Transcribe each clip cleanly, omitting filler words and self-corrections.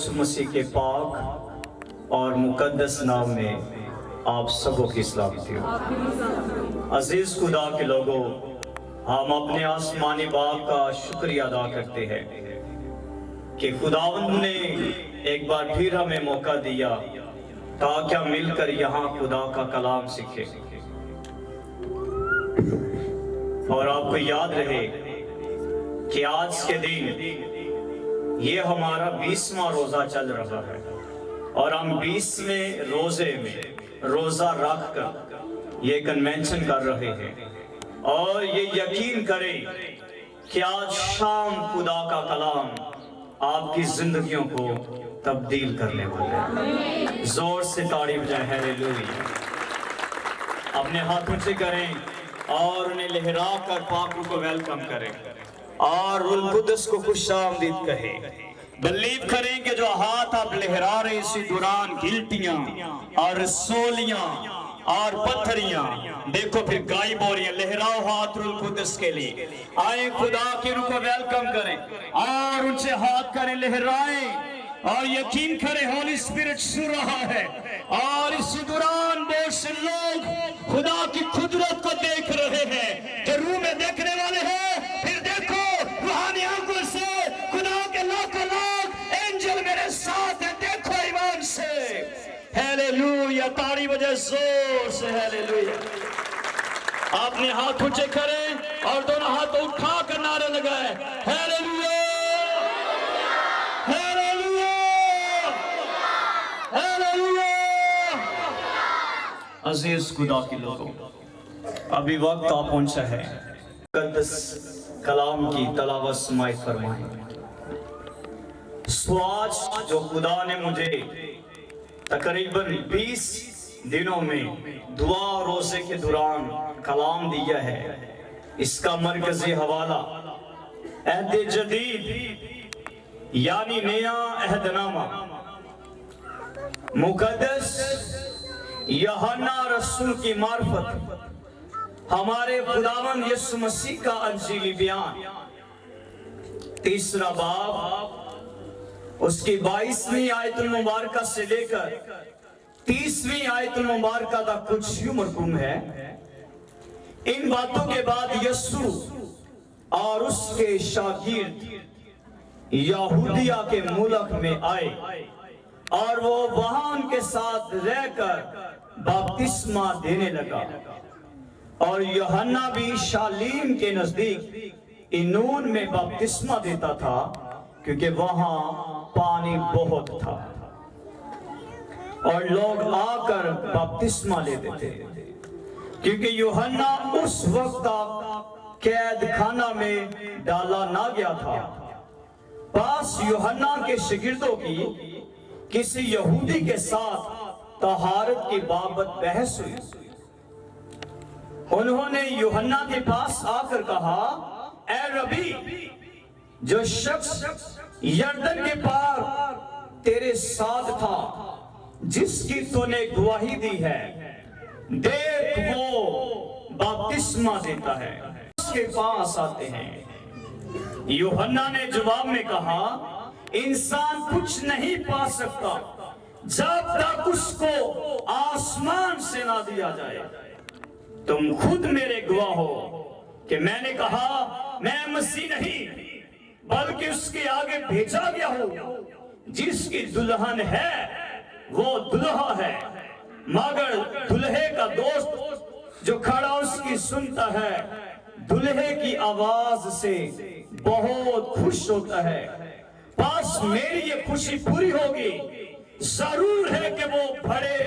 یسوع مسیح کے پاک اور مقدس نام میں آپ سبوں کی سلامتی ہو۔ عزیز خدا کے لوگوں، ہم اپنے آسمانی باپ کا شکریہ ادا کرتے ہیں کہ خداوند نے ایک بار پھر ہمیں موقع دیا تاکہ ہم مل کر یہاں خدا کا کلام سیکھیں اور آپ کو یاد رہے کہ آج کے دن یہ ہمارا 20واں روزہ چل رہا ہے اور ہم 20ویں روزے میں روزہ رکھ کر یہ کنونشن کر رہے ہیں اور یہ یقین کریں کہ آج شام خدا کا کلام آپ کی زندگیوں کو تبدیل کرنے والا ہے۔ زور سے تاڑی بجائیں، ہیلیلویا۔ اپنے ہاتھ اونچے کریں اور انہیں لہرا کر پاک روح کو ویلکم کریں اور روح القدس کو خوش آمدید کہیں۔ بلیو کریں کہ جو ہاتھ آپ لہرا رہے اسی دوران گلٹیاں اور رسولیاں اور پتھریاں دیکھو پھر غائب ہو رہی ہیں۔ لہراؤ ہاتھ روح القدس کے لیے، آئیں خدا کی روح کو ویلکم کریں اور ان سے ہاتھ کریں، لہرائیں اور یقین کریں ہولی اسپرٹ سن رہا ہے اور اسی دوران بہت سے لوگ خدا کی قدرت کو دیکھ رہے ہیں جو روح میں دیکھنے والے ہیں۔ پھر دیکھو روحانی آنکھوں سے خدا کے لاکھوں لاکھ اینجل میرے ساتھ ہیں، دیکھو ایمان سے۔ ہیلیلویا، تاڑی بجے زور سے ہیلیلویا۔ آپ نے ہاتھ اونچے کریں اور دونوں ہاتھ اٹھا کر نعرہ لگائے، ہیلیلویا ہیلیلویا ہیلیلویا۔ عزیز خدا کے لوگوں، ابھی وقت آپ پہنچا ہے مقدس کلام کی تلاوت سماعت فرمائیں۔ سو آج جو خدا نے مجھے تقریباً 20 دنوں میں دعا روزے کے دوران کلام دیا ہے، اس کا مرکزی حوالہ عہد جدید یعنی نیا عہد نامہ مقدس یوحنا رسول کی معرفت ہمارے خداوند یسوع مسیح کا انجیلی بیان، 3 باب اس کی 22ویں آیت المبارکہ سے لے کر 30ویں آیت المبارکہ تک کچھ یوں مرقوم ہے۔ ان باتوں کے بعد یسوع اور اس کے شاگرد یہودیہ کے ملک میں آئے اور وہ وہاں ان کے ساتھ رہ کر بپتسمہ دینے لگا، اور یوحنا بھی شالیم کے نزدیک انون میں بپتسمہ دیتا تھا کیونکہ وہاں پانی بہت تھا اور لوگ آ کر بپتسمہ لیتے تھے، کیونکہ یوحنا اس وقت قید خانہ میں ڈالا نہ گیا تھا۔ پاس یوحنا کے شاگردوں کی کسی یہودی کے ساتھ طہارت کی بابت بحث ہوئی۔ انہوں نے یوحنا کے پاس آ کر کہا، اے ربی، جو شخص یردن کے پار تیرے ساتھ تھا جس کی تو نے گواہی دی ہے، دیکھ وہ بپتسمہ دیتا ہے، اس کے پاس آتے ہیں۔ یوحنا نے جواب میں کہا، انسان کچھ نہیں پا سکتا جب تک اس کو آسمان سے نہ دیا جائے۔ تم خود میرے گواہ ہو کہ میں نے کہا میں مسیح نہیں بلکہ اس کے آگے بھیجا گیا ہوں۔ جس کی دلہن ہے وہ دلہا ہے، مگر دلہے کا دوست جو کھڑا اس کی سنتا ہے دلہے کی آواز سے بہت خوش ہوتا ہے۔ پاس میری یہ خوشی پوری ہوگی، ضرور ہے کہ وہ بڑھے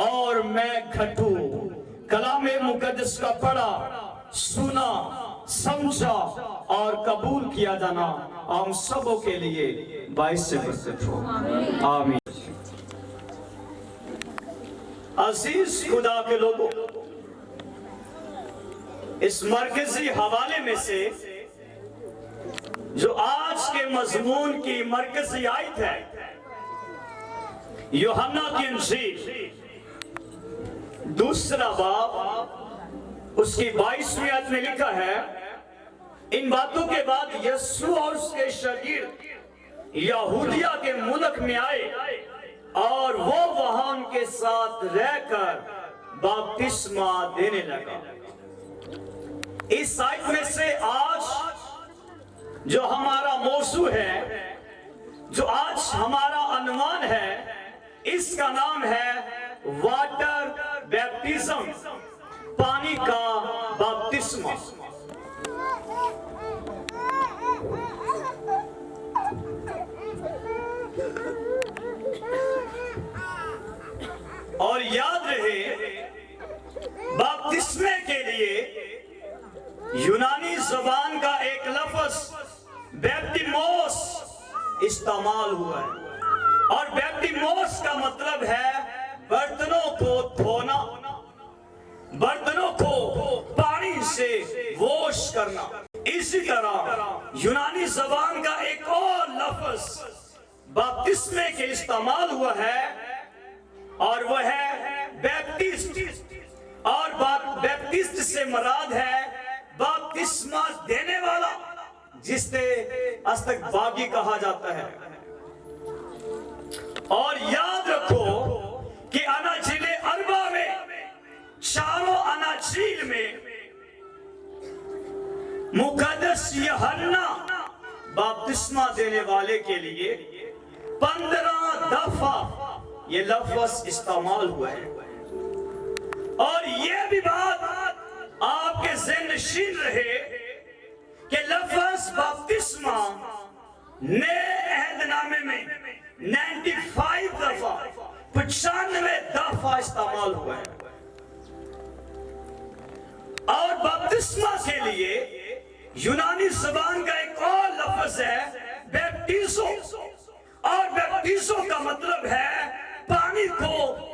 اور میں گھٹوں۔ کلام مقدس کا پڑھا، سنا، سمجھا اور قبول کیا جانا ہم سبوں کے لیے باعث سے برکت ہو، آمین۔ عزیز خدا کے لوگوں، اس مرکزی حوالے میں سے جو آج کے مضمون کی مرکزی آیت ہے، یوحنا کی انجیل 2 باب اس کی 22ویں آیت میں لکھا ہے، ان باتوں کے بعد یسوع اور اس کے شاگرد यहूदिया के मुल्क में आए और वो वहां उनके साथ रहकर बपतिस्मा देने लगा। इस आयत में से आज जो हमारा मौजू है, जो आज हमारा अनुमान है, इसका नाम है वाटर बैप्टिज्म, पानी का बपतिस्मा। और याद रहे, बपतिस्मे के लिए यूनानी ज़बान का एक लफ्ज़ बैप्टिमोस इस्तेमाल हुआ है, और बैप्टिमोस का मतलब है बर्तनों को धोना, बर्तनों को पानी से वॉश करना। इसी तरह यूनानी ज़बान का एक और लफ्ज़ बपतिस्मे के इस्तेमाल हुआ है, और वह है बैप्टिस्ट। और बैप्टिस्ट से मुराद है बपतिस्मा देने वाला, जिसे अस्तकबागी कहा जाता है। और याद रखो कि अनाजील अरबा में, चारों अनाजील में मुकद्दस यूहन्ना बपतिस्मा देने वाले के लिए 15 दफा ये लफ्ज़ इस्तेमाल हुआ है। और ये भी बात आपके ज़हन नशीन रहे कि लफ्ज़ बपतिस्मा नए अहदनामे में 95 दफा, 95 दफा इस्तेमाल हुआ है। और बपतिस्मा के लिए यूनानी ज़बान का एक और लफ्ज़ है बैप्टिज़ो, और बैप्टिज़ो का मतलब है पानी को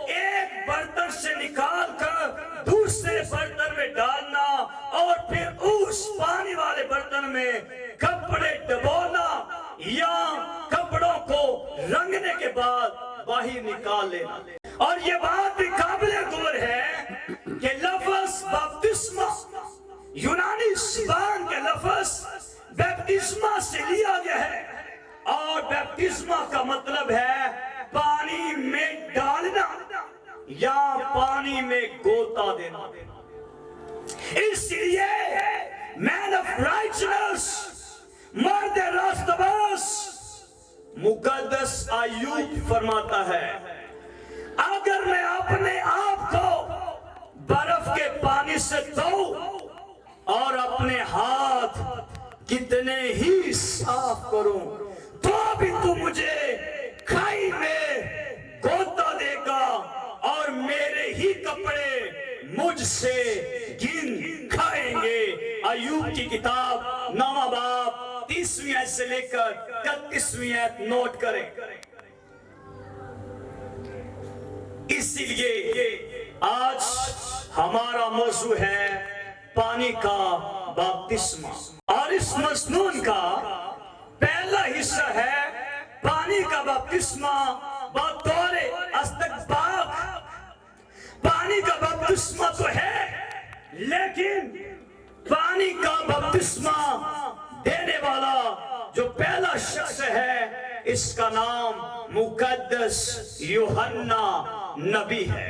एक बर्तन से निकाल कर दूसरे बर्तन में डालना, और फिर उस पानी वाले बर्तन में कपड़े डुबोना, या कपड़ों को रंगने के बाद बाहर निकाल लेना। और ये बात भी काबिले गौर है कि लफ्ज़ बपतिस्मा यूनानी ज़बान के लफ्ज़ बैप्टिस्मा से लिया गया है, और बैप्टिस्मा का मतलब है पानी में डालना या पानी में गोता देना। इसलिए मैन ऑफ राइचनेस, मर्द रास्तबाज मुकद्दस अय्यूब फरमाता है, अगर मैं अपने आप को बर्फ के पानी से धोऊं और अपने हाथ कितने ही साफ करूं, तो भी तू मुझे खाई में गोता देगा, और मेरे ही कपड़े मुझसे गिन खाएंगे। अय्यूब की किताब 9वां बाब 30वीं आयत से लेकर 31वीं आयत नोट करें। इसीलिए आज हमारा मौजू है पानी का बपतिस्मा, और इस मज़मून का पहला हिस्सा है पानी का बपतिस्मा बतौर अस्तकबाग। पानी का बपतिस्मा तो है, लेकिन पानी का बपतिस्मा देने वाला जो पहला शख्स है, इसका नाम मुकद्दस यूहन्ना नबी है।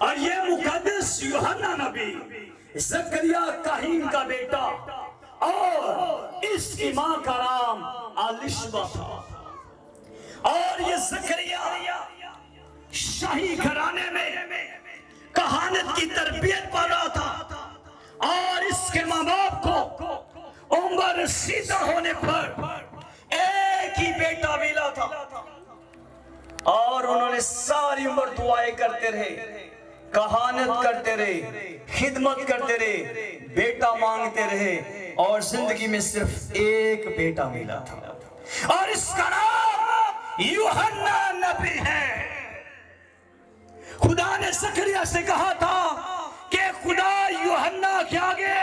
और ये मुकद्दस यूहन्ना नबी ज़करिया काहीन का बेटा, और इसकी मां का नाम अलिशबा था। और ये ज़करिया शाही घराने में कहानत की तरबियत पा रहा था, और इसके माँ बाप को उम्र रसीदा होने पर एक ही बेटा मिला था, और उन्होंने सारी उम्र दुआएं करते रहे, कहानत करते रहे, खिदमत करते रहे, बेटा मांगते रहे, और जिंदगी में सिर्फ एक बेटा मिला था, और इसका नाम यूहन्ना नबी है। खुदा ने ज़करिया से कहा था कि खुदा यूहन्ना के आगे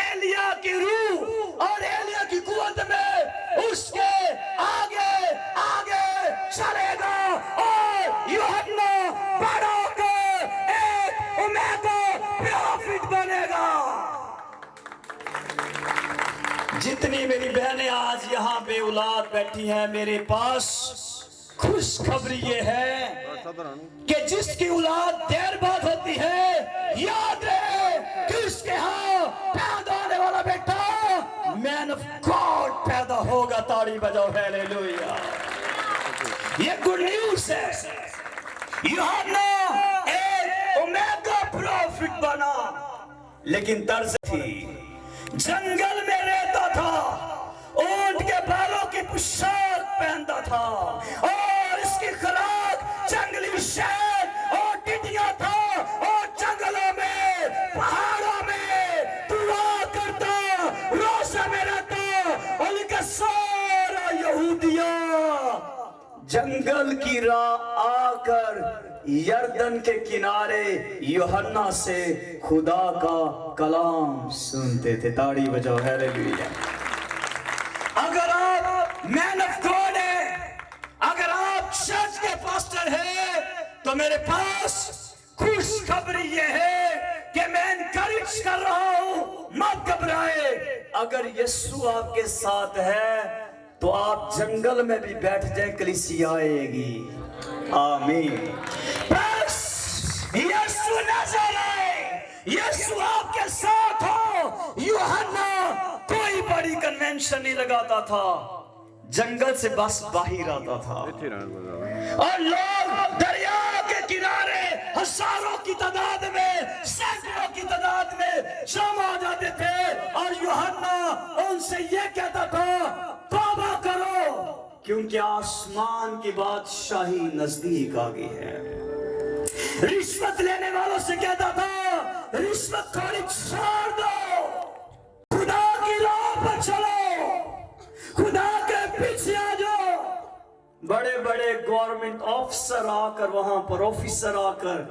एलिया की रूह और एलिया की कुव्वत में उसके आगे आगे चलेगा, और यूहन्ना बड़ा होकर एक उम्मत प्रोफिट बनेगा। جتنی میری بہنیں آج یہاں بے اولاد بیٹھی ہیں، میرے پاس خوشخبری یہ ہے کہ جس کی اولاد دیر بعد ہوتی ہے، یاد رہے کہ اس کے ہاں پیدا ہونے والا بیٹا مین آف گاڈ پیدا ہوگا۔ تاڑی بجاؤ، ہیلیلویا۔ یہ گڈ نیوز ہے۔ یوحنا ایک اومیگا پروفٹ بنا، لیکن طرز تھی، جنگل میں رہتا تھا، اونٹ کے بالوں کی پوشاک پہنتا تھا، اور اس کی خوراک جنگلی شہد اور ٹڈیاں تھا، اور جنگلوں میں پہاڑوں میں دعا کرتا، روزہ میں رہتا، اور لکھا سارا یہودیہ جنگل کی راہ آ کر یردن کے کنارے یوحنا سے خدا کا کلام سنتے تھے۔ تاڑی بجاؤ، ہیلیلویا۔ اگر آپ مین آف گاڈ ہیں، اگر آپ چرچ کے پاسٹر ہیں، تو میرے پاس خوشخبری یہ ہے کہ میں انکریج کر رہا ہوں، مت گھبرائے۔ اگر یسوع آپ کے ساتھ ہے تو آپ جنگل میں بھی بیٹھ جائیں، کلیسیا آئے گی۔ آمین۔ بس یسوع نظر آئے، یسوع آپ کے ساتھ ہو۔ یوحنا کوئی بڑی کنونشن نہیں لگاتا تھا، جنگل سے بس باہر آتا تھا، اور لوگ دریا کے کنارے ہزاروں کی تعداد میں، سینکڑوں کی تعداد میں جمع ہو جاتے تھے، اور یوحنا ان سے یہ کہتا تھا، توبہ کرو کیونکہ آسمان کی بادشاہی نزدیک آ گئی ہے۔ رشوت لینے والوں سے کہتا تھا، رشوت تھوڑی چھوڑ دو، خدا کی راہ پر چلو، خدا کے پیچھے آ جاؤ۔ بڑے بڑے گورنمنٹ آفیسر آ کر، وہاں پر آفیسر آ کر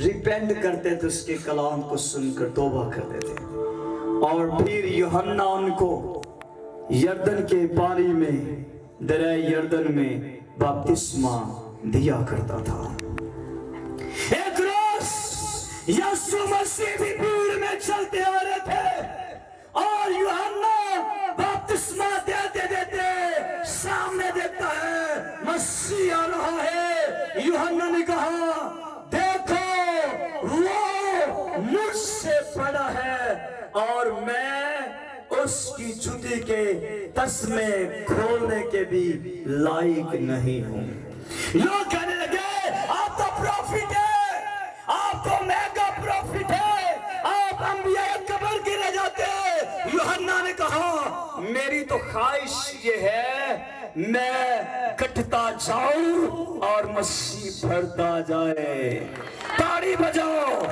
ریپینٹ کرتے تھے، اس کے کلام کو سن کر توبہ کرتے تھے، اور پھر یوحنا ان کو یردن کے پانی میں، دریا یردن میں بپتسمہ دیا کرتا تھا۔ ایک روز یسوع مسیح بھی بھیڑ میں چلتے آ رہے تھے، اور یوحنا بپتسمہ دیتے دیتے سامنے دیکھتا ہے مسیح آ رہا ہے۔ یوحنا نے کہا، دیکھو وہ مجھ سے بڑا ہے، اور میں اس کی جوتی کے تسمے کھولنے کے بھی لائق نہیں ہوں۔ لوگ کہنے لگے، آپ تو پروفٹ ہے، آپ تو میگا پروفٹ ہے، آپ انبیاء قبر کے رہ جاتے ہیں۔ یوحنا نے کہا، میری تو خواہش یہ ہے میں کٹتا جاؤں اور مسیح بڑھتا جائے۔ تاڑی بجاؤ،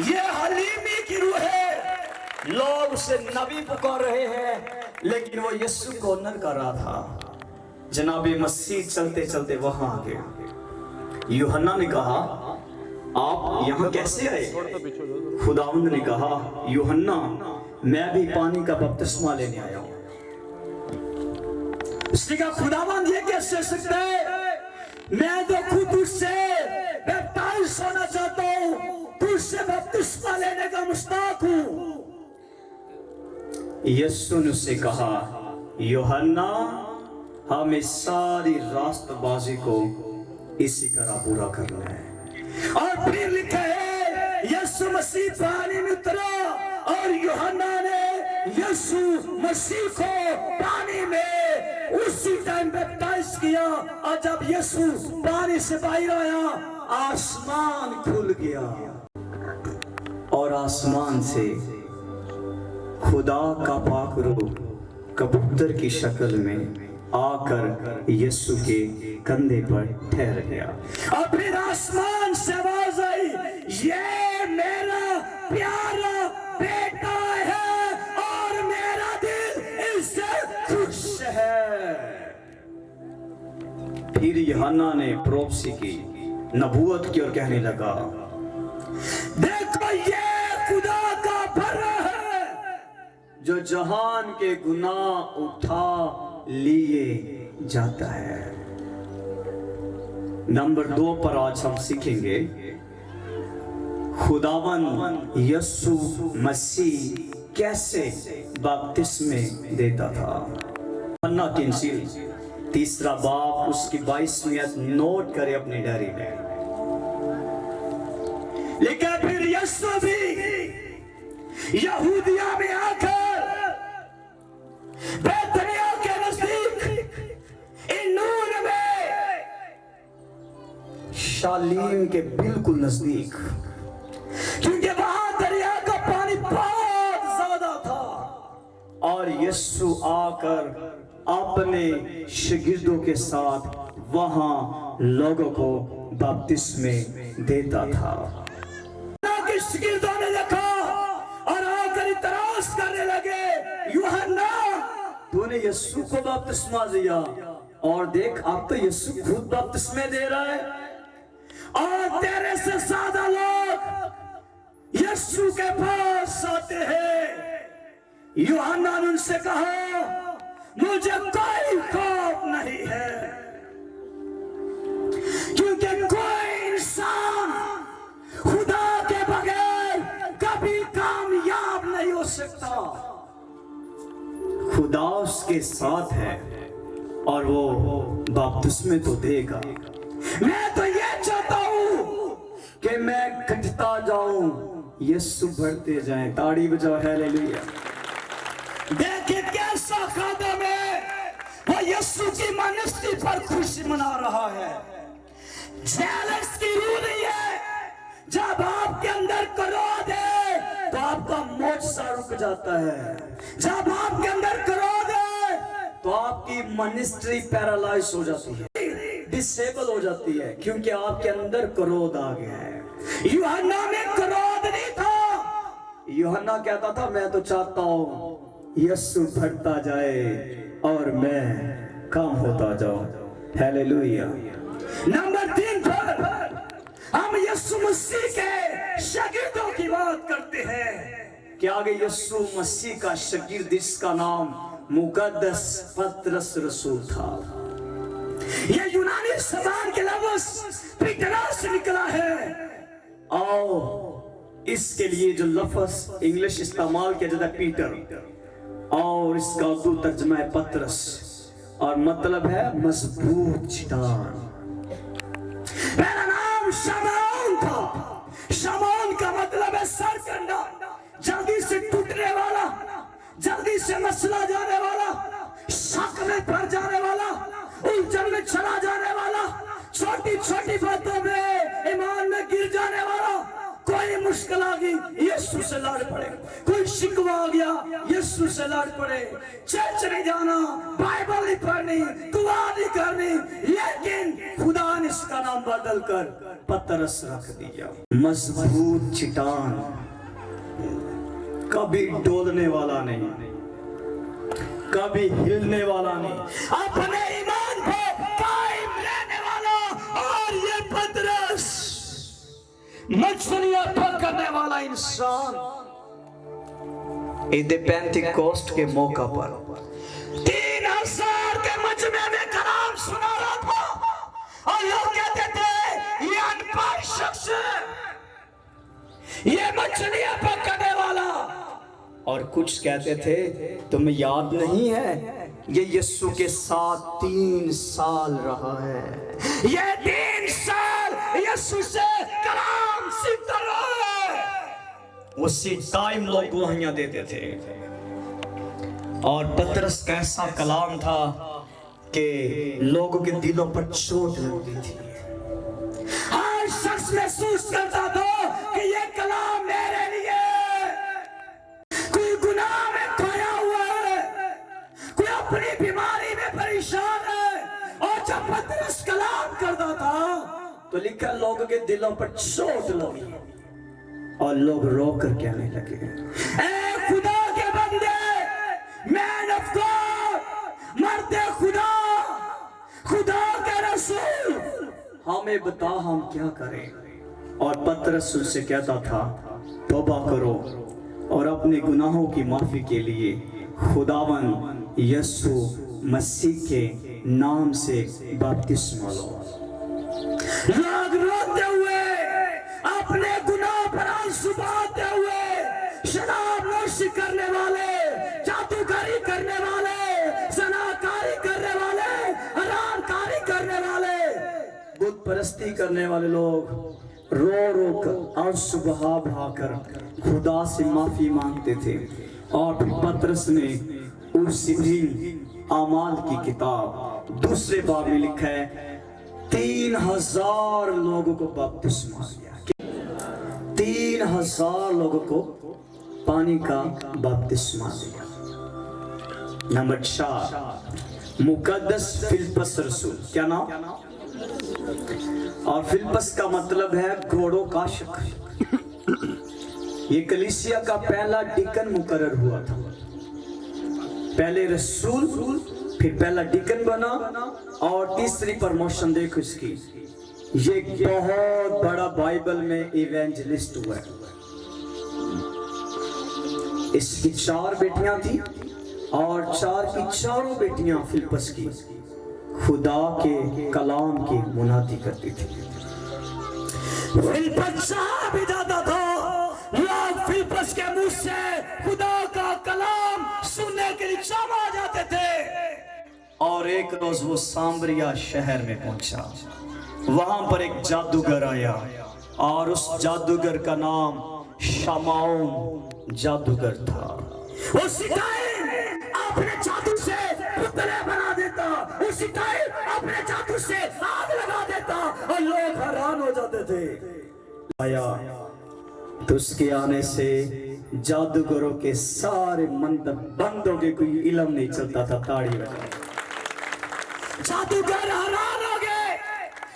یہ حلیمی کی روح ہے۔ لوگ اسے نبی پکار رہے ہیں، لیکن وہ یسوع کو آنر کر رہا تھا۔ جناب مسیح چلتے چلتے وہاں آ گیا۔ یوحنا نے کہا، آپ یہاں کیسے آئے؟ خداوند نے کہا، یوحنا میں بھی پانی کا بپتسمہ لینے آیا ہوں۔ اس نے کہا، خداوند یہ کیسے ہو سکتا ہے؟ میں تو خود اس سے بیپٹائز ہونا چاہتا ہوں، تو اس سے بپتسمہ لینے کا مشتاق ہوں۔ یسوع نے اسے کہا، یوحنا ہمیں ساری راست بازی کو اسی طرح پورا کرنا ہے۔ اور پھر لکھا ہے، یسوع مسیح پانی میں اترا، اور یوحنا نے یسوع مسیح کو پانی میں اسی ٹائم بیپٹائز کیا، اور جب یسوع پانی سے باہر آیا، آسمان کھل گیا، اور آسمان سے خدا کا پاک روح کبوتر کی شکل میں آ کر یسوع کے کندھے پر ٹھہر گیا، اور پھر آسمان سے آواز آئی، یہ میرا پیارا بیٹا ہے، اور میرا دل اس سے خوش ہے۔ پھر یوحنا نے پروفسی کی، نبوت کی، اور کہنے لگا، دیکھو یہ خدا کا بھرا ہے جو جہان کے گناہ اٹھا لیے جاتا ہے۔ نمبر 2 پر آج ہم سیکھیں گے، خداوند یسوع مسیح कैसे बपतिस्मे देता था। यूहन्ना की इंजील 3 बाब उसकी 22वीं आयत नोट करे अपनी डायरी में। लेकिन फिर यीशु भी यहूदिया में आकर बैतनिय्याह के नजदीक इन्नून में, शालीम के बिल्कुल नजदीक, क्योंकि वहां दरिया का पानी बहुत ज्यादा था, और यीशु आकर अपने शागिर्दों के साथ वहां लोगों को बपतिस्मे देता था। के शागिर्दों ने देखा और आकर इतराज करने लगे, यूहन्ना तूने यीशु को बपतिस्मा दिया, और देख अब तो यीशु खुद बपतिस्मे दे रहा है, और तेरे से ज्यादा लोग यीशु के पास आते हैं। यूहन्ना ने उनसे कहा, मुझे कोई खौफ नहीं है, क्योंकि कोई इंसान खुदा के बगैर कभी कामयाब नहीं हो सकता। खुदा उसके साथ है और वो बपतिस्मे तो देगा। मैं तो ये चाहता हूं कि मैं घटता जाऊं, यीशु बढ़ते जाए। ताड़ी बजाओ, हालेलुया। देखिए कैसा खादम है, वो यीशु की मिनिस्ट्री पर खुशी मना रहा है। जेलस की रूह नहीं है। जब आपके अंदर क्रोध है तो आपका मोर्चा रुक जाता है। जब आपके अंदर क्रोध है तो आपकी मिनिस्ट्री पैरालाइज हो जाती है, डिसेबल हो जाती है, क्योंकि आपके अंदर क्रोध आ गया है। यूहन्ना में क्रोध नहीं था। यूहन्ना कहता था, मैं तो चाहता हूं यीशु बढ़ता जाए और मैं कम होता जाऊं। हालेलुया। नंबर 3 पर हम यीशु मसीह के शागिर्दों की बात करते हैं कि आगे यीशु मसीह का शागिर्द, जिसका नाम मुकद्दस पतरस रसूल था। यह यूनानी जबान के लफ्ज पीटरा से निकला है। और इसके लिए जो लफ्ज इंग्लिश इस्तेमाल किया जाता है पीटर, और इसका उर्दू तर्जमा है पतरस, और मतलब है मजबूत चट्टान। पहला नाम शमौन था। शमौन का मतलब है सरकंडा, जल्दी से टूटने वाला, जल्दी से मसला जाने वाला, शक में पड़ जाने वाला, उलझन में चला जाने वाला, छोटी छोटी बातों में ईमान में गिर जाने वाला। कोई मुश्किल आ गई, यीशु से लड़ पड़े। कोई शिकवा आ गया, यीशु से लड़ पड़े। चर्च नहीं जाना, बाइबल नहीं पढ़नी, दुआ नहीं करनी, लेकिन खुदा ने इसका नाम बदल कर पतरस रख दिया। मजबूत चट्टान, कभी डोलने वाला नहीं, कभी हिलने वाला नहीं, अपने ईमान पे कायम रहने वाला। और ये पतरस मछलियां पकड़ने वाला इंसान। ईद पेंटिकोस्ट के मौका पर 3000 के मजमे में कलाम सुना रहा था, और लोग कहते थे ये अनपढ़ शख्स है, ये मछलियां पकड़ने वाला। और कुछ कहते थे, तुम्हें याद नहीं है ये यीशु के साथ 3 साल रहा है। ये 3 साल यीशु से कलाम सीखता रहा है। उसी टाइम लोग गवाहियां देते थे। और पतरस का ऐसा कलाम था कि लोगों के दिलों पर चोट लगती थी। हर शख्स महसूस करता था कि ये कलाम मेरे लिए। कोई गुनाह में खोया हुआ है, कोई अपनी बीमारी में परेशान है, और जब पतरस कलाम करता था तो लिखा लोगों के दिलों पर चोट लगी, और लोग रो कर कहने लगे, ए खुदा के बंदे, मैन ऑफ गॉड, मर्दे खुदा, खुदा के रसूल, हमें बता हम क्या करें। और पतरस उनसे कहता था, तौबा करो और अपने गुनाहों की माफी के लिए खुदावन यीशु मसीह के नाम से बपतिस्मा लो। लोग रोते हुए, अपने गुनाह पर आंसू बहाते हुए, शराब नोशी करने परस्ती करने वाले लोग रो रो कर और सुबह भाकर खुदा से माफी मांगते थे। और फिर पतरस ने उसी दिन आमाल की किताब दूसरे बाब में लिखा है 3000 लोगों को बपतिस्मा दिया। 3000 लोगों को पानी का बपतिस्मा दिया। नंबर 4 मुकद्दस फिलिप्पस रसूल। क्या नाम? और फिलिप्पस का मतलब है घोड़ों का शक। ये कलीसिया का पहला डिकन मुकर्रर हुआ था। पहले रसूल, फिर पहला डिकन बना, और तीसरी प्रमोशन देखो इसकी, ये बहुत बड़ा बाइबल में इवेंजलिस्ट हुआ है। इसकी 4 बेटियां थी और 4 की चारों बेटियां फिलिप्पस की खुदा के कलाम की मुनादी करती थी। फिलिप्पस जहां भी जाता था लोग फिलिप्पस के मुंह से खुदा का कलाम सुनने के लिए जमा जाते थे। और एक रोज वो सामरिया शहर में पहुंचा। वहां पर एक जादूगर आया और उस जादूगर का नाम शमौन जादूगर था। उसी टाइम अपने जादू से पुतले बना देता, उसी टाइम अपने जादू से आग लगा देता और लोग हैरान हो जाते थे। आया तो उसके आने से जादूगरों के सारे मंत्र बंद हो गए, कोई इल्म नहीं चलता था। ताड़ी बजा। जादूगर हैरान हो गए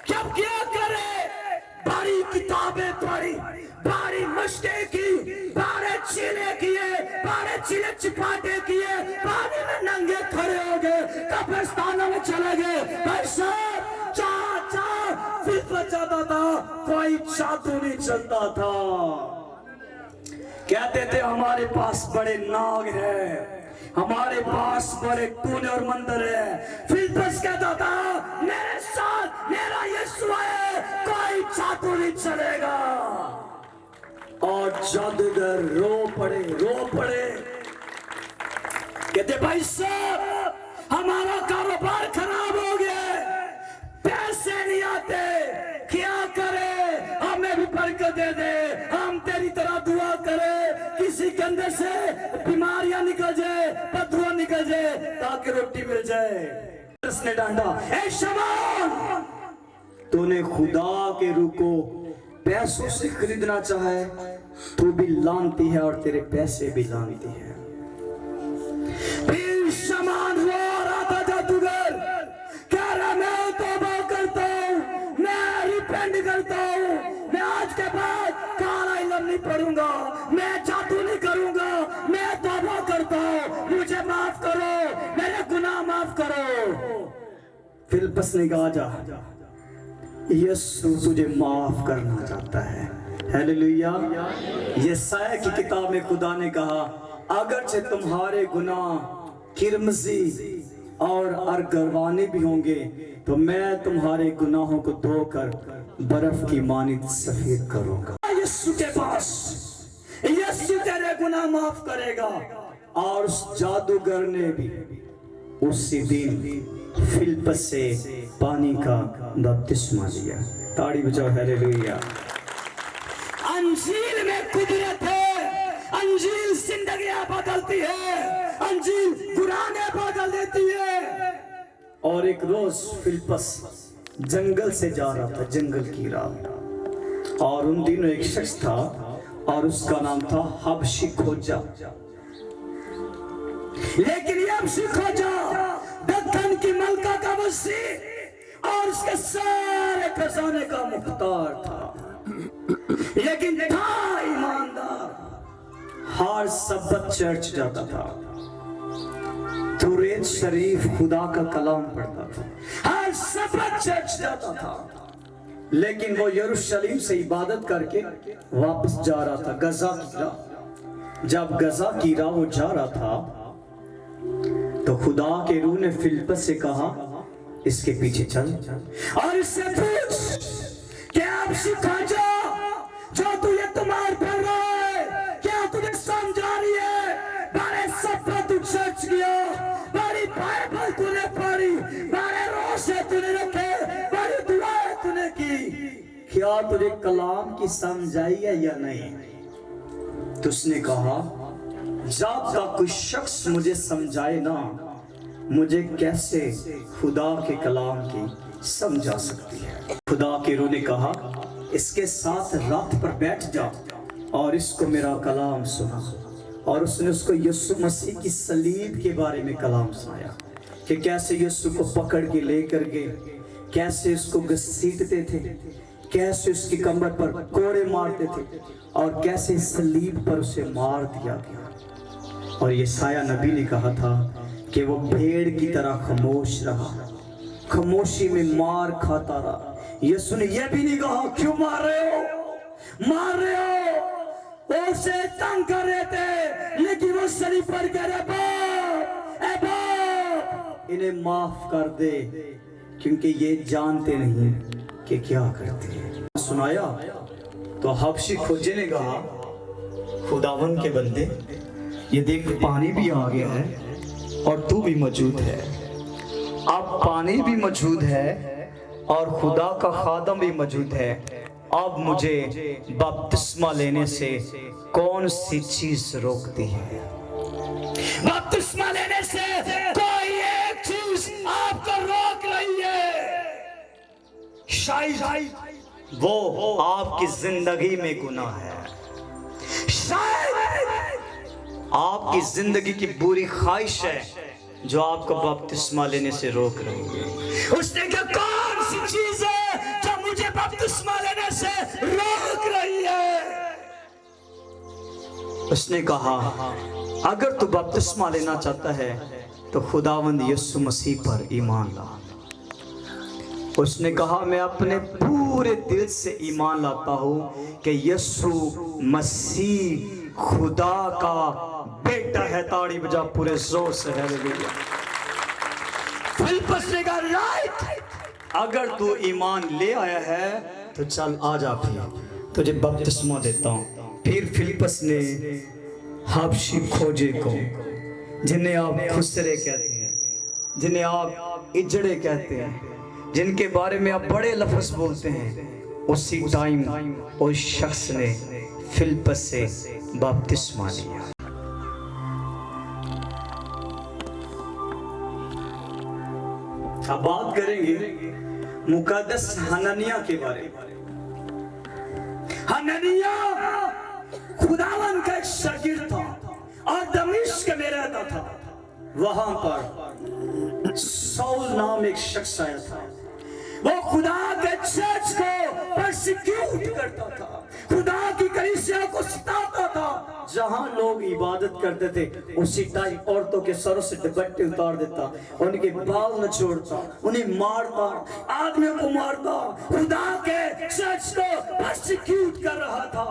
कि अब क्या करे। बड़ी किताबें पढ़ी, बड़ी मशकें की, बड़े चीले किए, बड़े चीले चिपाटे किए, पानी में नंगे खड़े हो गए, कब्रिस्तानों में चले गए। भाई साहब फिलिप्पस जाता था, कोई जादू नहीं चलता था। कहते थे हमारे पास बड़े नाग है, हमारे पास बड़े टूने और मंदिर है। फिलिप्पस कहता था मेरे साथ मेरा यीशु है, कोई जादू नहीं चलेगा। और जादूगर रो पड़े कहते भाई साहब हमारा कारोबार खराब हो गया, पैसे नहीं आते, क्या करे, हमें भी बरकत दे दे, हम तेरी तरह दुआ करें किसी के अंदर से बीमारियां निकल जाए, बदबू निकल जाए, ताकि रोटी मिल जाए। उसने डांटा, ए शमौन तूने खुदा के रूह को पैसों से खरीदना चाहे, तू भी लानती है और तेरे पैसे भी लानती है। फिर शमौन हो रहा था जादूगर, कह रहा मैं तौबा करता हूँ, मैं रिपेंट करता हूँ, मैं आज के बाद काला इल्म नहीं पढ़ूंगा, मैं जादू नहीं करूंगा, मैं तौबा करता हूँ, मुझे माफ करो, मेरे गुनाह माफ करो। फिलिप्पस ने कहा जा, यीशु तुझे माफ करना चाहता है। हालेलुया। यशायाह की किताब में खुदा ने कहा अगरचे तुम्हारे गुनाह किरमजी और अरगरवाने भी होंगे तो मैं तुम्हारे गुनाहों को धोकर बर्फ की मानित सफेद करूंगा। यीशु के पास यीशु तेरे गुनाह माफ करेगा। और उस जादूगर ने भी उसी दिन फिलिप्पस से पानी का बपतिस्मा लिया। ताड़ी बजाओ हालेलुया। अंजील में कुदरत है, अंजील जिंदगियां बदलती है, अंजील पुराने बदल देती है। और एक रोज फिलिप्पस जंगल से जा रहा था, जंगल की राह, और उन दिनों एक शख्स था और उसका नाम था हबशी खोजा। लेकिन ये हबशी खोजा दक्कन की मलका का वसी और उसके सारे खजाने का मुख्तार था, लेकिन था ईमानदार, हर सब्बत चर्च जाता था, तुरेद शरीफ खुदा का कलाम पढ़ता था, हर सब्बत चर्च जाता था। लेकिन वो यरूशलेम से इबादत करके वापस जा रहा था गजा की राह। जब गजा की राह वो जा रहा था तो खुदा के रूह ने फिलिप्पस से कहा इसके पीछे चल और इससे पूछ कि आप सिखा जो तू ये तुम्हारे पढ़ रहा है क्या तुझे समझ आ रही है? बड़े सफर तू चर्च किया, बड़ी बाइबल तूने पढ़ी, बड़े रोज़े तूने रखे, बड़ी दुआएं तूने की, کیا تجھے کلام کی سمجھ آئی ہے یا نہیں؟ تو اس نے کہا جب تک کوئی شخص مجھے سمجھائے نا، مجھے کیسے خدا کے کلام کی سمجھ آ سکتی ہے۔ خدا کی روح نے کہا اس کے ساتھ رات پر بیٹھ جا اور اس کو میرا کلام سنا، اور اس نے اس کو یسوع مسیح کی صلیب کے بارے میں کلام سنایا کہ کیسے یسوع کو پکڑ کے لے کر گئے، کیسے اس کو گھسیٹتے تھے، کیسے اس کی کمر پر کوڑے مارتے تھے، اور کیسے صلیب پر اسے مار دیا گیا۔ اور یسایہ نبی نے کہا تھا کہ وہ بھیڑ کی طرح خاموش رہا، خاموشی میں مار کھاتا رہا۔ یسوع نے یہ بھی نہیں کہا کیوں مار رہے ہو، مار رہے ہو، وہ اسے تنگ کر رہے تھے، لیکن وہ صلیب پر کہہ رہے باپ، اے باپ انہیں معاف کر دے کیونکہ یہ جانتے نہیں کہ کیا کرتے ہیں۔ سنایا تو حبشی کھوجے نے کہا خداوند کے بندے یہ دیکھ پانی بھی آ گیا ہے اور تو بھی موجود ہے، اب پانی بھی موجود ہے اور خدا کا خادم بھی موجود ہے، اب مجھے بپتسمہ لینے سے کون سی چیز روکتی ہے؟ بپتسمہ لینے سے کوئی ایک چیز آپ کو روک رہی ہے، شاید وہ آپ کی زندگی میں گناہ ہے، شاید آپ کی زندگی کی بری خواہش ہے جو آپ کو بپتسمہ لینے سے روک رہی ہے۔ اس نے کہا کون سی چیز ہے جو مجھے بپتسمہ لینے سے روک رہی ہے؟ اس نے کہا اگر تو بپتسمہ لینا چاہتا ہے تو خداوند یسوع مسیح پر ایمان لا۔ اس نے کہا میں اپنے پورے دل سے ایمان لاتا ہوں کہ یسوع مسیح خدا کا بیٹا ہے۔ تاڑی بجا پورے زور سے ہیلیلویا۔ فلپس نے کہا رائٹ، اگر تو ایمان لے آیا ہے تو چل آ جا، پھر تجھے بپتسمہ دیتا ہوں۔ پھر فلپس نے حبشی کھوجے کو، جنہیں آپ خسرے کہتے ہیں، جنہیں آپ اجڑے کہتے ہیں، جن کے بارے میں آپ بڑے لفظ بولتے ہیں، اسی ٹائم اس شخص نے فلپس سے بپتسمہ لیا۔ اب بات کریں گے مقدس حنانیہ کے بارے میں۔ حنانیہ خداوند کا ایک شاگرد تھا اور دمشق میں رہتا تھا۔ وہاں پر سول نام ایک شخص آیا تھا، وہ خدا کے چرچ کو پرسیکیوٹ کرتا تھا، خدا کی کلیسیا کو ستاتا تھا۔ جہاں لوگ عبادت کرتے تھے اسی ٹائم عورتوں کے سروں سے دوپٹے اتار دیتا، ان کے بال نچوڑتا، انہیں مارتا، آدمیوں کو مارتا، خدا کے چرچ کو پرسیکیوٹ کر رہا تھا۔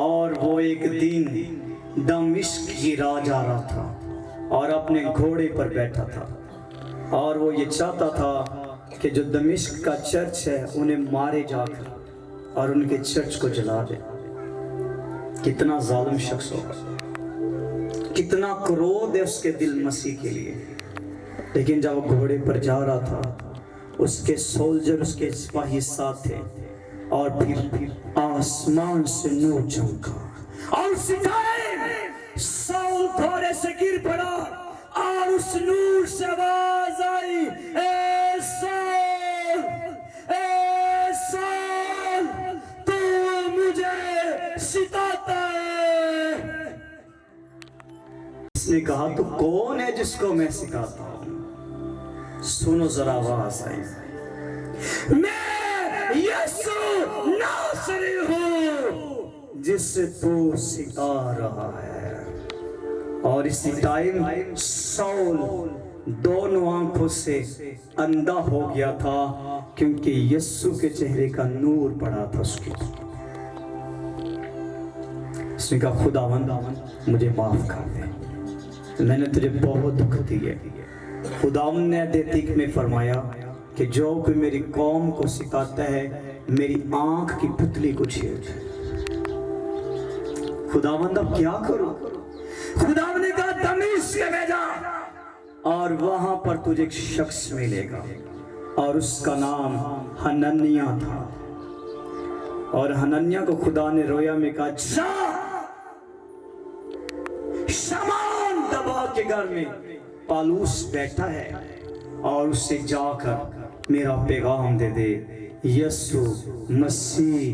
اور وہ ایک دن دمشق کی راہ جا رہا تھا اور اپنے گھوڑے پر بیٹھا تھا، اور وہ یہ چاہتا تھا کہ جو دمشق کا چرچ ہے انہیں مارے جا کر اور ان کے چرچ کو جلا دے۔ کتنا ظالم شخص ہوگا، کتنا کرود ہے اس کے دل مسیح کے لیے۔ لیکن جب وہ گھوڑے پر جا رہا تھا، اس کے سولجر، اس کے سپاہی ساتھ تھے، اور پھر آسمان سے نور چمکا، اور اسی ٹائم سول گھوڑے سے گر پڑا اور اس نور سے آواز آئی، اے سول، اے سول، تو مجھے ستاتا ہے۔ اس نے کہا تو کون ہے جس کو میں سکھاتا ہوں؟ سنو ذرا آواز آئی، میں یسوع ناصری ہوں جسے تو سکھا رہا ہے۔ اور اسی ٹائم سول دونوں آنکھوں سے اندھا ہو گیا تھا کیونکہ یسوع کے چہرے کا نور پڑا تھا اس کے۔ اس نے کہا خداوند مجھے معاف کر دے، میں نے تجھے بہت دکھ دیے۔ خداوند نے عہد میں فرمایا کہ جو کوئی میری قوم کو سکھاتا ہے میری آنکھ کی پتلی کو چھیڑ دے۔ خداوند اب کیا کروں؟ خداوند نے کہا دمشق میں جا اور وہاں پر تجھے ایک شخص ملے گا، اور اس کا نام ہننیہ تھا۔ اور ہننیہ کو خدا نے رویا میں کہا جا شمان دبا کے گھر میں پالوس بیٹھا ہے اور اس سے جا کر میرا پیغام دے دے، یسوع مسیح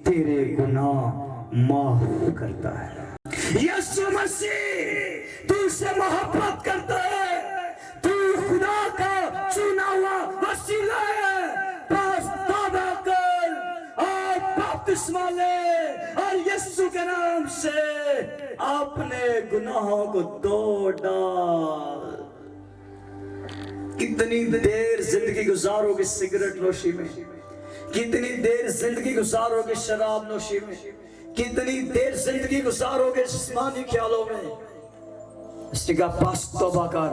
تیرے گناہ معاف کرتا ہے۔ یسوع مسیح تو سے محبت کرتا ہے، تو خدا کا چنا ہوا وسیلہ ہے، بس توبہ کر اور بپتسمہ لے اور یسوع کے نام سے اپنے گناہوں کو دھو ڈال۔ کتنی دیر زندگی گزارو گے سگریٹ نوشی میں، کتنی دیر زندگی گزارو گے شراب نوشی میں، کتنی دیر زندگی گزارو گے جسمانی خیالوں میں۔ اس نے کہا بس توبہ کر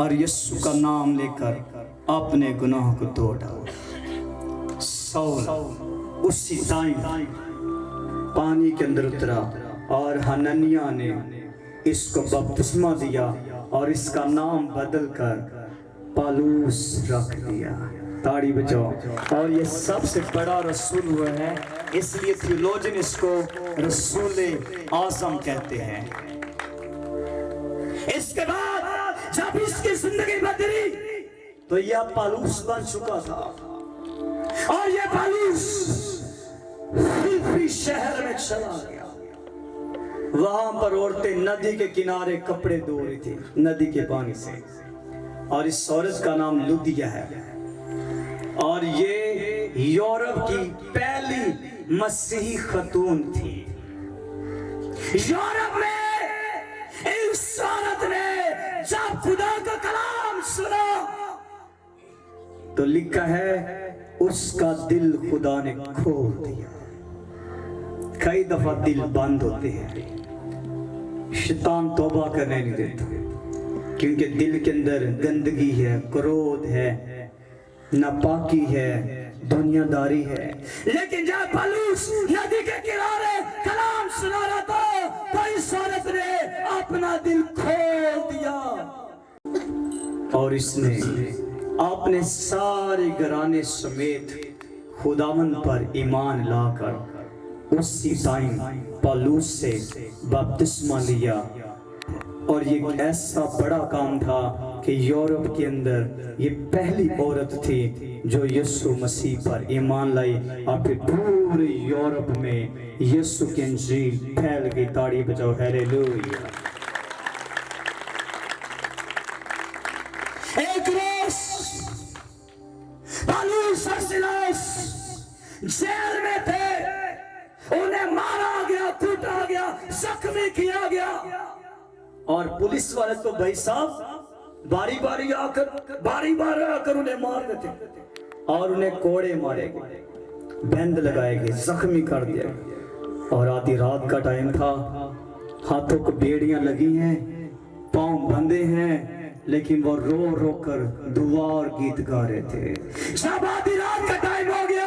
اور یسوع کا نام لے کر اپنے گناہ کو دھو ڈال۔ سول اسی ٹائم پانی کے اندر اترا اور ہننیہ نے اس کو بپتسمہ دیا اور اس کا نام بدل کر پالوس رکھ دیا۔ تاڑی بجاؤ۔ اور یہ سب سے بڑا رسول ہوا ہے، اس لیے تھیولوجن اس کو رسول اعظم کہتے ہیں۔ اس کے بعد جب اس کی زندگی بدلی تو یہ پالوس بن چکا تھا، اور یہ پالوس فلپی شہر میں چلا گیا۔ وہاں پر عورتیں ندی کے کنارے کپڑے دھو رہی تھی ندی کے پانی سے، اور اس عورت کا نام لودیہ ہے، اور یہ یورپ کی پہلی مسیحی خاتون تھی۔ یورپ میں اس عورت نے جب خدا کا کلام سنا تو لکھا ہے اس کا دل خدا نے کھول دیا۔ کئی دفعہ دل بند ہوتے ہیں، شیطان توبہ کرنے نہیں دیتا، کیونکہ دل کے اندر گندگی ہے، کرودھ ہے، ناپاکی ہے، دنیا داری ہے۔ لیکن جب پالوس ندی کے کنارے کلام سنا رہا تھا تو اس عورت نے اپنا دل کھول دیا، اور اس نے اپنے سارے گھرانے سمیت خداوند پر ایمان لا کر اسی ٹائم پالوس سے بپتسمہ لیا۔ اور یہ ایسا بڑا کام تھا کہ یورپ کے اندر یہ پہلی عورت تھی جو یسوع مسیح پر ایمان لائی، اور پھر پورے یورپ میں یسوع کی انجیل پھیل گئی۔ تاڑی بجاؤ، ہیلیلویا۔ ایک روز پالوس اور سیلاس جیل میں تھے، انہیں مارا گیا، کوٹا گیا، زخمی کیا گیا، اور پولیس والے تو بھائی صاحب باری باری آ کر انہیں مار دیتے، اور انہیں کوڑے مارے گئے، بند لگائے گئے، زخمی کر دیا گیا۔ اور آدھی رات کا ٹائم تھا، ہاتھوں کو بیڑیاں لگی ہیں، پاؤں بندھے ہیں، لیکن وہ رو رو کر دعا اور گیت گا رہے تھے۔ جب آدھی رات کا ٹائم ہو گیا،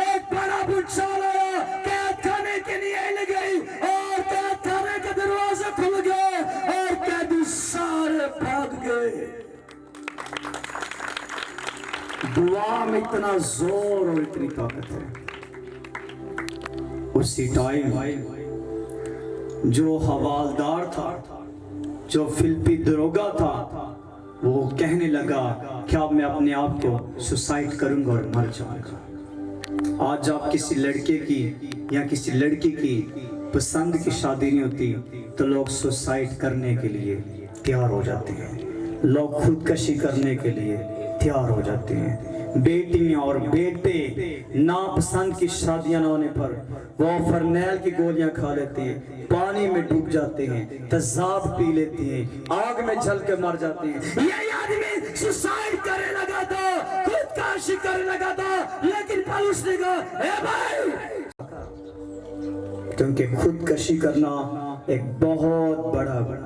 ایک بڑا بھونچال آیا، قید خانے کے لیے لگئی، اور قید خانے کے دروازے کھل گئے اور قیدی سارے بھاگ گئے۔ دعا میں اتنا زور اور اتنی طاقت ہے۔ اسی ٹائم جو حوالدار تھا، جو فلپی دروگا تھا، وہ کہنے لگا کہ اب میں اپنے آپ کو سوسائڈ کروں گا اور مر جاؤں گا۔ آج آپ کسی لڑکے کی یا کسی لڑکی کی پسند کی شادی نہیں ہوتی تو لوگ سوسائڈ کرنے کے لیے تیار ہو جاتے ہیں، لوگ خودکشی کرنے کے لیے تیار ہو جاتے ہیں۔ بیٹیاں اور بیٹے ناپسند کی شادیاں نہ ہونے پر وہ فرنیل کی گولیاں کھا لیتے ہیں، پانی میں ڈوب جاتے ہیں، تیزاب پی لیتے ہیں، آگ میں جل کے مر جاتے ہیں۔ یہ آدمی سوسائڈ کرنے لگا تھا، خودکشی کرنے لگا تھا، لیکن پالوس نے کہا اے بھائی، کیونکہ خودکشی کرنا ایک بہت بڑا ہے۔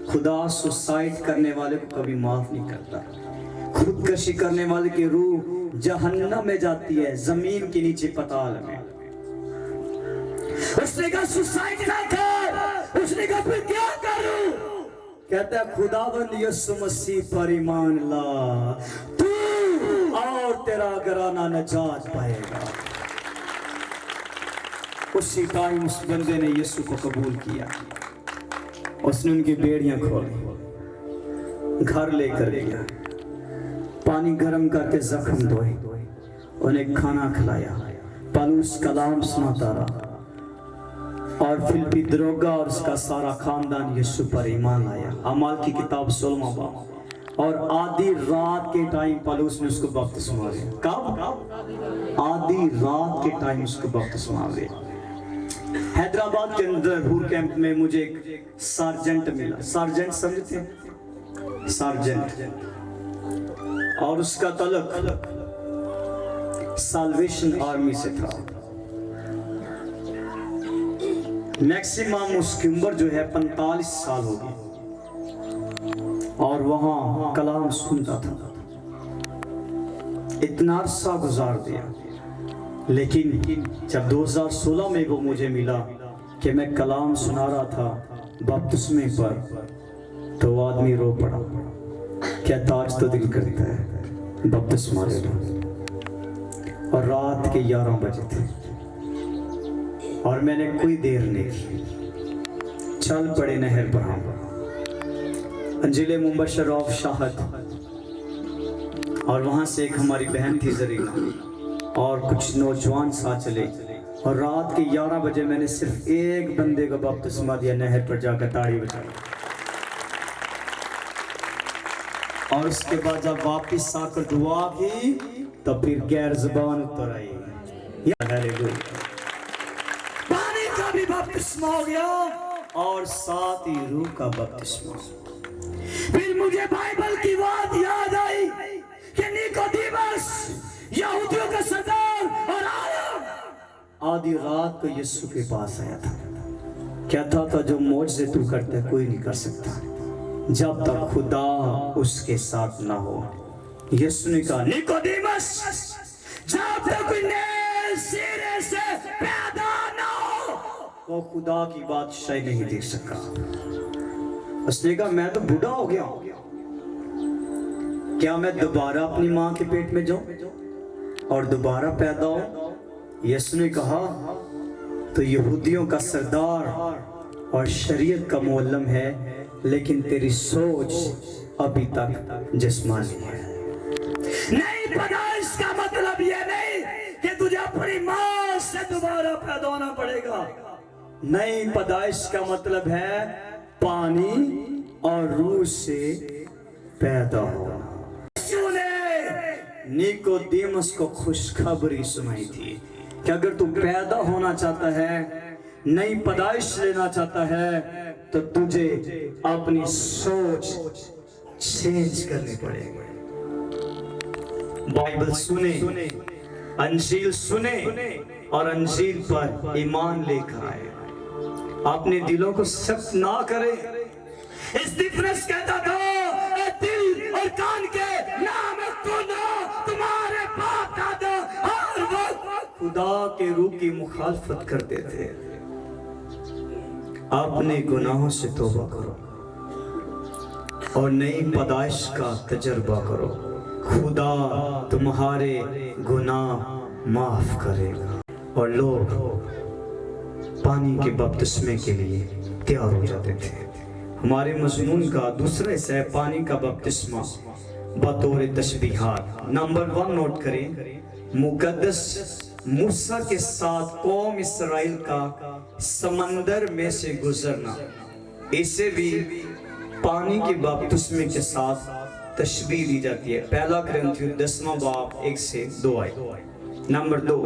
خدا سوسائڈ کرنے والے کو کبھی معاف نہیں کرتا۔ خودکشی کرنے والے کی روح جہنم میں جاتی ہے، زمین کے نیچے پتال میں۔ اس نے کہا سوسائڈ نہ کر، اس نے کہا پھر کیا کروں؟ کہتا ہے خداوند یسوع مسیح پر ایمان لا، تو और तेरा घराना नजात पाएगा। उसी टाइम उस बंदे ने यीशु को कबूल किया। उसने उनकी बेड़ियां खोली, घर लेकर गया, पानी गर्म करके जख्म धोए, उन्हें खाना खिलाया, पौलुस कलाम सुनाता रहा और फिलिप्पी दरोगा और उसका सारा खानदान यीशु पर ईमान लाया। अमाल की किताब 16वां बाब। और आधी रात के टाइम पौलुस ने उसको बपतिस्मा दिया। कब? आधी रात के टाइम उसको बपतिस्मा दिया। हैदराबाद के अंदर हूर कैंप में मुझे एक सार्जेंट मिला। सार्जेंट समझते हैं? सार्जेंट। और उसका तलक साल्वेशन आर्मी से था। मैक्सिमम उसकी उम्र जो है 45 साल होगी और वहां कलाम सुनता था। इतना अरसा गुजार दिया, लेकिन जब 2016 में वो मुझे मिला कि मैं कलाम सुना रहा था बपतिस्मे पर, तो वो आदमी रो पड़ा। कहता आज तो दिल करता है बपतिस्मा ले लो। और रात के 11 बजे थे और मैंने कोई देर नहीं की, चल पड़े नहर पर हम जिले मुंबशर ऑफ शाहद। और वहां से एक हमारी बहन थी जरीना और कुछ नौजवान साथ चले। और रात के 11 बजे मैंने सिर्फ एक बंदे को बपतिस्मा दिया, नहर पर जाकर ताड़ी बजाई। और उसके बाद जब वापिस आकर दुआ की तो फिर गैर जुबान उतर आई। पानी का भी बपतिस्मा हो गया और साथ ही रूह का बपतिस्मा। फिर मुझे बाइबल की बात याद आई कि निकोदेमस यहूदियों का सरदार और आधी रात को यीशु के पास आया था। कहता था जो मौजज़े तू करता है कोई नहीं कर सकता जब तक खुदा उसके साथ ना हो। यीशु ने कहा निकोदेमस, जब तक कोई नए सिरे से पैदा ना हो वो खुदा की बादशाही नहीं देख सका। उसने कहा मैं तो बूढ़ा हो गया, क्या मैं दोबारा अपनी माँ के पेट में जाऊं और दोबारा पैदा हो? यीशु ने कहा तो यहूदियों का सरदार और शरीयत का मुअल्लिम है, लेकिन तेरी सोच अभी तक जिस्मानी है। नहीं पता, इसका मतलब ये नहीं कि तुझे अपनी माँ से दोबारा पैदा होना पड़ेगा। नई पैदाइश का मतलब है पानी और रूह से पैदा होना। यीशु ने निकोदेमस को खुशखबरी सुनाई थी कि अगर तू पैदा होना चाहता है, नई पैदाइश लेना चाहता है, तो तुझे अपनी सोच चेंज करनी पड़ेगी। बाइबल सुने, अंजील सुने और अंजील पर ईमान लेकर आए। अपने दिलों को सख्त ना करे। इस डिफरेंस कहता था दिल और कान के नाम तुम्हारे बाप दादा हर वक्त खुदा के रूह की मुखालफत करते थे। अपने गुनाहों से तौबा करो और नई पैदाइश का तजर्बा करो। खुदा तुम्हारे गुनाह माफ करेगा। और लोग पानी के बपतिस्मे के लिए तैयार हो जाते थे। हमारे मजमून का दूसरा हिस्सा है पानी का बपतिस्मा बतौर तशबीहात। नंबर 1 नोट करें, मुकद्दस मूसा के साथ कौम इसराइल का समंदर में से गुजरना, इसे भी पानी के बपतिस्मे के साथ तशबीह दी जाती है। पहला कुरिन्थियों 10वां बाब 1 से 2 आयत। नंबर 2,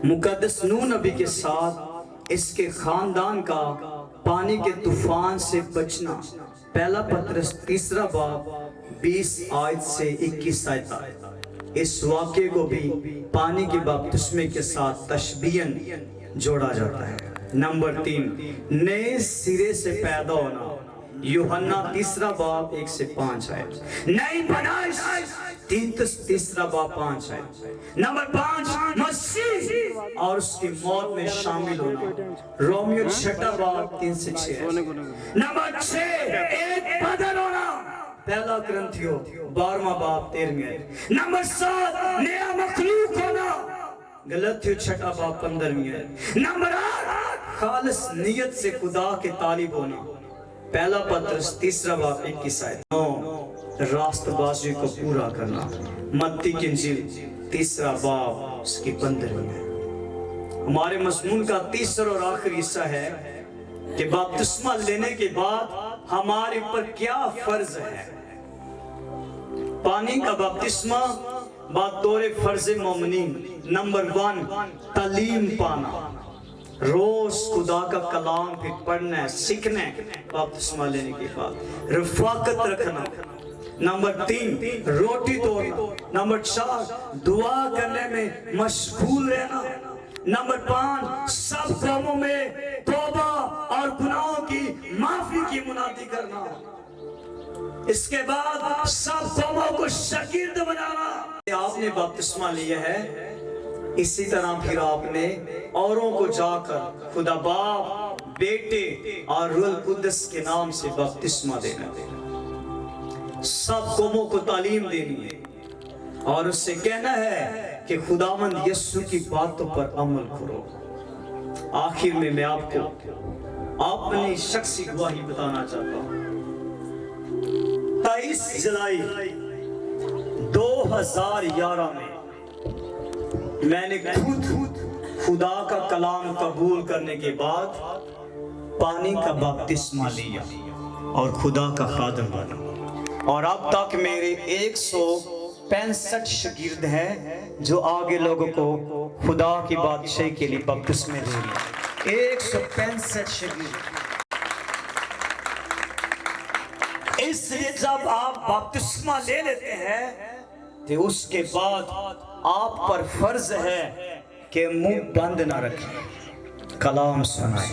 मुकद्दस नूह नबी के साथ इसके खानदान का पानी के तूफान से बचना। पहला पत्रस 3 बाब 20 आयत से 21 आयत। इस वाक़े को भी पानी के बपतिस्मे के साथ तशबीहन जोड़ा जाता है। नंबर 3, नए सिरे से पैदा होना। यूहन्ना 3 बाब 1 से 5 है। नई पैदाइश तीतुस 3 बाब 5 है। नंबर 5, मसीह और उसकी मौत में शामिल होना। रोमियो 6 बाब 3 से 6 है। नंबर 6, एक बदल होना। पहला ग्रंथियो 12वां बाब 13वें आयत। नंबर 7 नया मखलूक होना, गलतियों 6 बाब 15वें आयत। नंबर 8 खालिस नियत से खुदा के तालिब होना, पहला पत्रस 3 बाब 21 आयत। 9 रास्तबाजी को पूरा करना, मत्ती की इंजील 3 बाब उसकी 15वीं आयत। हमारे मज़मून का तीसरा और आखिरी हिस्सा है कि बपतिस्मा लेने के बाद हमारे ऊपर क्या फर्ज है। पानी का बपतिस्मा बतौर फर्ज मोमिनीन। नंबर 1 तालीम पाना, रोज खुदा का कलाम फिर पढ़ना है, सीखना है बपतिस्मा लेने के बाद। रफाकत रखना। नंबर 3 रोटी तोड़ना। नंबर 4 दुआ करने में मशगूल रहना। नंबर 5 सब कामों में तौबा और गुनाहों की माफी की मुनादी करना। इसके बाद सब कामों को शागिर्द बनाना। आपने बपतिस्मा लिया है, इसी तरह फिर आपने औरों को जाकर खुदा बाप, बेटे और रूह कुद्दस के नाम से बपतिस्मा देना। सब कौमों को तालीम देनी है और उससे कहना है कि खुदावंद यीशु की बातों पर अमल करो। आखिर में मैं आपको अपनी शख्सी गवाही बताना चाहता हूँ। 23 जुलाई 2011 में मैंने खुद खुदा का कलाम कबूल करने के बाद पानी का बपतिस्मा लिया और खुदा का खादिम बना। और अब तक मेरे 165 शागिर्द हैं जो आगे लोगों को खुदा की बादशाही के लिए बपतिस्मे दे रहे हैं। 165 शागिर्द। इसलिए जब आप बपतिस्मा ले लेते हैं तो उसके बाद आप पर फर्ज है कि मुंह बंद ना रखें, कलाम सुनाएं,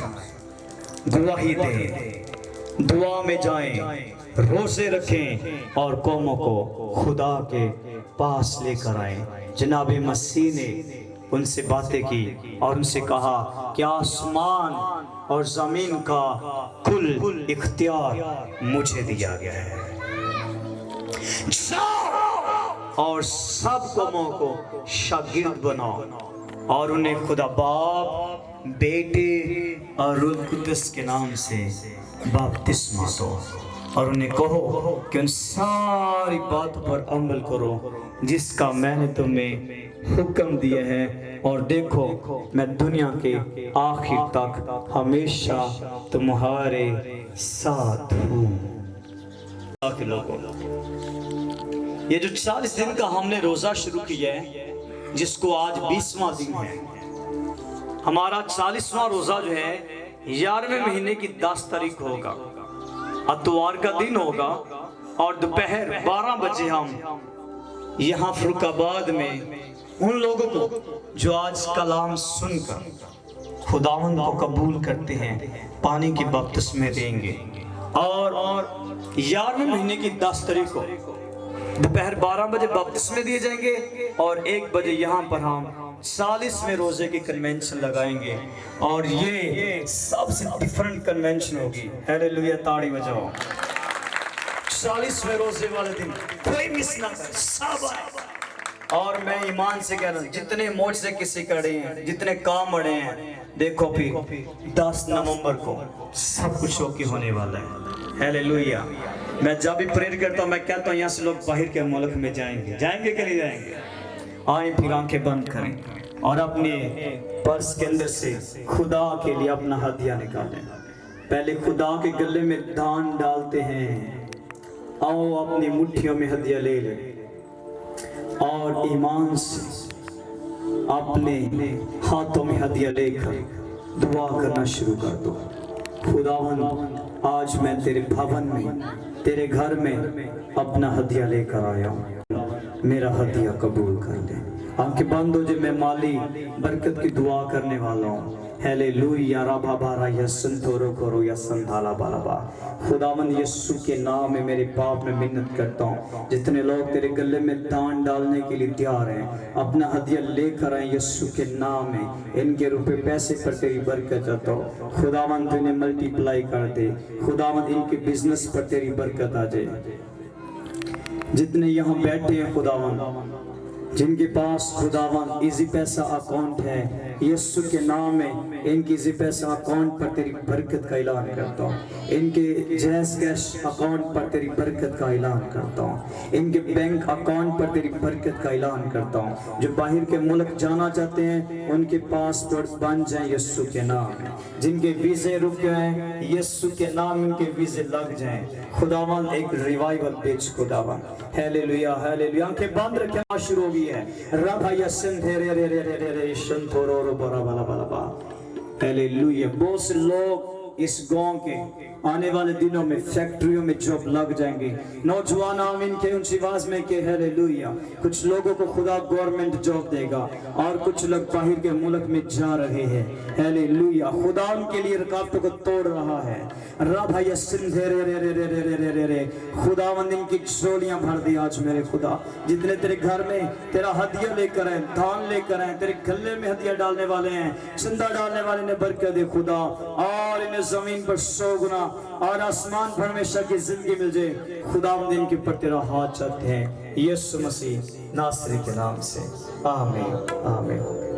गवाही दें, दुआ में जाएं, रोजे रखें और कौमों को खुदा के पास लेकर आए। जनाब मसीह ने उनसे बातें की और उनसे कहा कि आसमान और जमीन का कुल इख्तियार मुझे दिया गया है। जाओ और सब कौमों को शागिर्द बनाओ और उन्हें खुदा बाप, बेटे और रूह कुद्दस के नाम से बपतिस्मा दो और उन्हें कहो कि उन सारी बातों पर अमल करो जिसका मैंने तुम्हें हुक्म दिया है। और देखो मैं दुनिया के आखिर तक हमेशा तुम्हारे साथ हूँ। ये जो 40 दिन का हमने रोजा शुरू किया है, जिसको आज 20वां दिन है, हमारा 40वां रोजा जो है 11वें महीने की 10 तारीख होगा, अतवार का दिन होगा और दोपहर 12 बजे हम यहाँ फरुखाबाद में उन लोगों को जो आज कलाम सुनकर खुदावंद को कबूल करते हैं पानी की बपतिस्मे देंगे। और 11वें महीने की 10 तारीख को दोपहर 12 बजे बपतिस्मे दिए जाएंगे और 1 बजे यहाँ पर हम 40वें रोजे की कन्वेंशन लगाएंगे और ये सबसे डिफरेंट कन्वेंशन होगी। हालेलुया, ताड़ी बजाओ। 40वें रोजे वाले दिन कोई मिस ना करे, सब आए। और मैं ईमान से कह रहा हूँ, जितने मोर्चे किसी करे हैं, जितने काम बड़े हैं, देखो फिर 10 नवंबर को सब कुछ होके होने वाला है। हालेलुया। मैं जब भी प्रेयर करता हूँ मैं कहता हूँ यहाँ से लोग बाहर के मुल्क में जाएंगे कि नहीं जाएंगे? आए फिर आंखें बंद करें और अपने पर्स के अंदर से खुदा के लिए अपना हदिया निकालें। पहले खुदा के गले में दान डालते हैं। आओ अपनी मुट्ठियों में हदिया ले लें और ईमान से अपने हाथों में हदिया लेकर दुआ करना शुरू कर दो। खुदावंद आज मैं तेरे भवन में, तेरे घर में अपना हदिया लेकर आया हूँ, मेरा हदिया कबूल कर ले। आंखें बंद हो, जो मैं माली बरकत की दुआ करने वाला हूँ। हालेलुया, राबा बारा या संतोरो करो या संधाला बालाबा। खुदावंद यीशु के नाम में मेरे पाप में मिन्नत करता हूँ, जितने लोग तेरे गले में दान डालने के लिए तैयार हैं, अपना हदिया लेकर आए यीशु के नाम में। इनके रुपए पैसे पर तेरी बरकत चाहता हूँ। खुदावंद इन्हें मल्टीप्लाई कर दे। खुदावंद इनके बिजनेस पर तेरी बरकत आ जाए। जितने यहाँ बैठे हैं खुदावन, जिनके पास खुदावन इजी पैसा अकाउंट है, यीशु के नाम में इनकी इजी पैसा अकाउंट पर तेरी बरकत का ऐलान करता हूँ। इनके जैस कैश अकाउंट पर तेरी बरकत का ऐलान करता हूँ। इनके बैंक अकाउंट पर तेरी बरकत का ऐलान करता हूँ। जो बाहर के मुल्क जाना चाहते हैं उनके पासपोर्ट बन जाए यीशु के नाम में। जिनके वीजे रुक गए यीशु के नाम में उनके वीजे लग जाएं। खुदावन एक रिवाइवल भेज खुदावन। Hallelujah hallelujah. आंखें बंद रखना शुरू हो गई है। रभा यसन रे रे रे रे रे रे शंतोरो रो बरा बला बला बा। हालेलुया। बहुत से लोग इस गांव के आने वाले दिनों में फैक्ट्रियों में जॉब लग जाएंगे। नौजवान आमीन के ऊंची आवाज में के हालेलुया। कुछ लोगों को खुदा गवर्नमेंट जॉब देगा और कुछ लोग बाहर के मुल्क में जा रहे हैं। हालेलुया। खुदा उनके लिए रुकावटों को तोड़ रहा है। रब है सिंधे रे रे रे रे रे रे रे रे रे। खुदावंद इनकी झोलियां भर दी आज मेरे खुदा। जितने तेरे घर में तेरा हदिया लेकर आए, धान लेकर आए, तेरे गले में हदिया डालने वाले हैं, चंदा डालने वाले ने बरकत दे खुदा, और इन्हें जमीन पर 100 गुना और आसमान पर हमेशा की जिंदगी मिल जाए। खुदावंद इनके ऊपर तेरा हाथ चलते हैं यीशु मसीह नासरी के नाम से। आमीन आमीन।